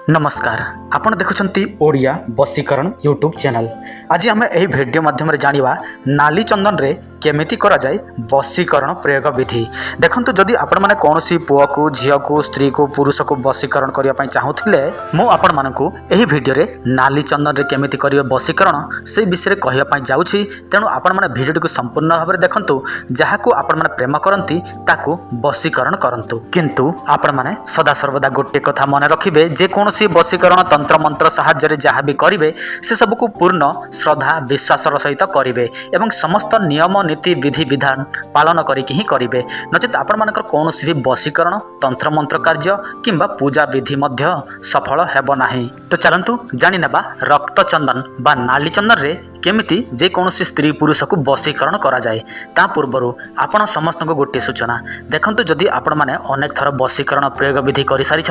नमस्कार आपण देखुछंती Odia बसीकरण YouTube channel. आज आम यह वीडियो माध्यम जानिबा नाली चंदन रे केमिति करा जाए बसीकरण प्रयोग विधि। देखंतु जदि आपण माने कोनोसी पुआ को झिया को स्त्री को पुरुष को बसीकरण करिया पई चाहुथिले मो आपण मानकु एही वीडियो रे नाली चंदन रे केमिति करिवे बसीकरण से विषय कहिया पई जाउछि। तेणु आपण माने वीडियो को संपूर्ण भाबरे देखंतु जहाकू आपण माने प्रेम करंती ताकू बसीकरण करंतु। किंतु आपण माने सदा सर्वदा गोटे कथा मन रखिबे जे कोनोसी बसीकरण तंत्र मंत्र साहाय्य जहाँ भी करेंगे से सबको पूर्ण श्रद्धा विश्वास सहित करेंगे एवं समस्त नियम नीति विधि विधान पालन करिकी ही करेंगे। नचेत आपण मानकर कौनसी भी बसीकरण तंत्र मंत्र कार्य किंबा पूजा विधि मध्य सफल हेब नाही। तो चलंतु जानि नेबा रक्त चंदन बा नाली चंदन रे केमिति जे कौनसी स्त्री पुरुष को बसीकरण करा जाए। ता पूर्व आपण समस्त को गोटे सूचना देखंतु जदि आपण माने अनेक थर बसीकरण प्रयोग विधि कर सारी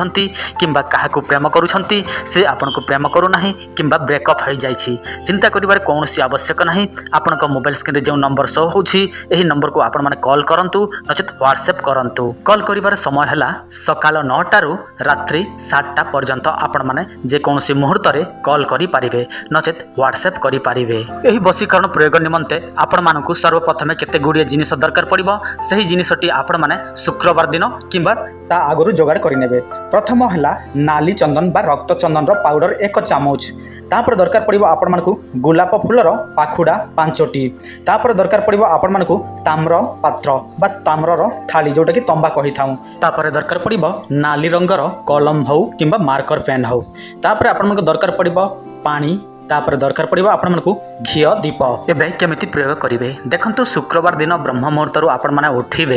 किंबा काहाकू प्रेम करुछंती से आपण को प्रेम करू नाही किंबा ब्रेकअप हो जाइछि चिंता करिवार कौनसी आवश्यक नाही। आपण को मोबाइल स्क्रीन रे जो नंबर शो होछि एही नंबर को आपण माने कॉल करंतु नचेत व्हाट्सएप करंतु। कॉल करिवार समय हला सकाल 9टा रु रात्रि 7टा पर्यंत आपण माने जे कौनसी मुहूर्त रे कॉल करि पारिबे नचेत व्हाट्सएप करि पारिबे। एही बसीकरण प्रयोग निमंते आपण मानकु सर्वप्रथमे केते गुडिया जिनिस दरकार पड़िबो। सही जिनिसटी आपण माने शुक्रवार दिन किंबा ता आगरु जोगाड़ करिनेबे। प्रथम हला नाली चंदन बा रक्त चंदन रो पाउडर 1 चामच। तापर दरकार पड़िबो आपण मानकु गुलाप फूलर पाखुडा 5टी। तापर दरकार पड़िबो आपण मानकु ताम्र पात्र बा ताम्रर थाली जोटा कि तंबा कहि थाउ। तापर दरकार पड़िबो नाली रंगर कलम हो किंबा मार्कर पेन हो। तापर आपण मानकु दरकार पड़िबो पानी। तापर दरकार पड़िबो आपण मानकु घी दीप। एबे केमिति प्रयोग करिवे देखंतु शुक्रवार दिन ब्रह्म मुहूर्त रु आपण माने उठिबे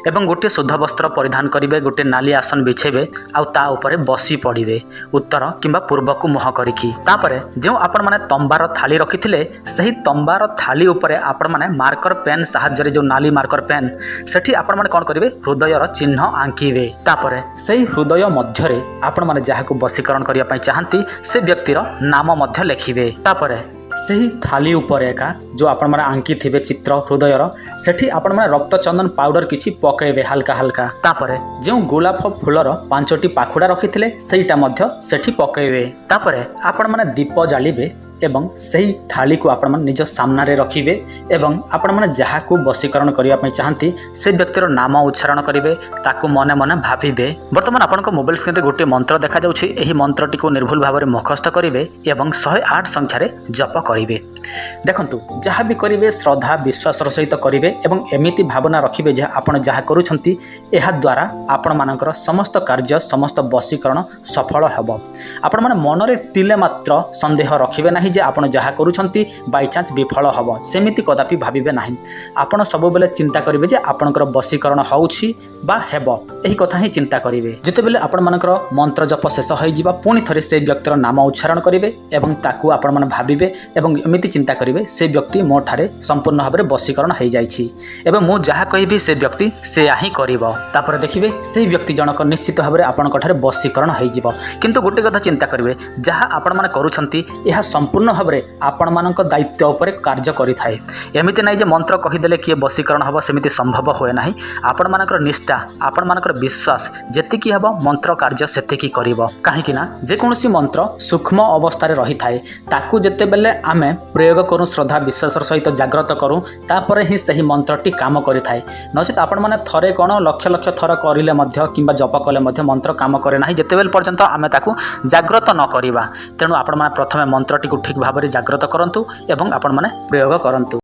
एवं गोटे शुद्ध वस्त्र परिधान करिवे गोटे नाली आसन बिछेबे आउ ता ऊपर बसी पड़िबे उत्तर किंबा पूर्व को मुह करिकी। तापर जो आपण माने तंबार थाली रखिथिले सही तंबार थाली ऊपर आपण माने मार्कर पेन साहाय्य जो नाली मार्कर पेन सेठी आपण माने कोन करिवे हृदयर चिन्ह आंकीबे। तापर सही हृदय मध्य रे आपण माने जाहाकू बसीकरण करिया पई चाहंती से व्यक्तिर नाम मध्य लेखिबे। तापर सही थाली ऊपर एका जो आपण माने आंकी थिबे चित्र हृदयर सेठी आपण माने रक्त चंदन पाउडर किछि पकेबे हल्का हल्का। तापर जो गोलाप फूलर 5टी पाखुडा रखिथिले सेटा मध्य सेठी पकेबे। तापर आपण माने दीप जालिबे एवं सही थाली को आपण माने निज सामना रे रखिबे एवं आपण माने जहा को बसीकरण करिया पई चाहंती से व्यक्तिर नाम उच्चारण करिवे ताकू मने मने भाबिबे। वर्तमान आपण को मोबाइल स्क्रीन रे गोटे मंत्र देखा जाउछि एही मंत्रटी को निर्भुल भाव में मुखस्थ करिवे एवं 108 संख्या रे जप करिवे। देखंतु जहा भी करिवे श्रद्धा विश्वास सहित करिवे एवं एमिति भावना रखिवे जे आपण जहा करूछंती एहा द्वारा आपण मानकर समस्त कार्य समस्त बसीकरण सफल हेबो। आपण माने मन रे तिले मात्र संदेह रखिवे नाही जे आपण जहा करूछंती बाय चांस विफल हबो सेमिति कदापि भाबिबे नाही। आपण सब बेले चिंता करिवे जे आपणकर बसीकरण होउछि बा हेबो एही कथा ही चिंता करिवे। जते बेले आपण मानकर मंत्र जप शेष होई जिबा पुनी थरे से व्यक्तिर नाम उच्चारण करिवे एवं ताकू आपण मन भाबिबे एवं एमिति चिंता करिवे से व्यक्ति मो ठारे संपूर्ण भाबरे बसीकरण होई जाइछि एवं मो जहा कहिबे से व्यक्ति से आही करिवो। तापर देखिबे से व्यक्ति जनक निश्चित भाबरे आपण ठारे बसीकरण होई जिवो। किंतु गोटे कथा चिंता करिवे जहा आपण माने करूछंती एहा संपूर्ण भाव में आपण मानक दायित्व उपर कार्य करिथाए। एमिति नाही जे मंत्र कहिदेले किए बसीकरण हबो सेमिति संभव होए नाही। आपण मानकर निष्ठा आपण मानकर विश्वास जेतिकी हबो मंत्र कार्य सेतिकी करिवो। काहेकि ना जे कोनोसी मंत्र सूक्ष्म अवस्था रे रही थाए ताकू जेते बेले आमे प्रयोग करू श्रद्धा विश्वास सहित जागृत करू तापर ही सही मंत्रटी काम करिथाए। नचेत आपण माने थरे कोन लक्ष लक्ष थर करिले मध्य किंबा जप कले मध्य मंत्र काम करे नाही जेते बेल पर्यंत आमे ताकू जागृत न करिबा। तेणु आपण माने प्रथमे मंत्रटी को ठीक भाव में जागृत करंतु एवं आपण माने प्रयोग करंतु।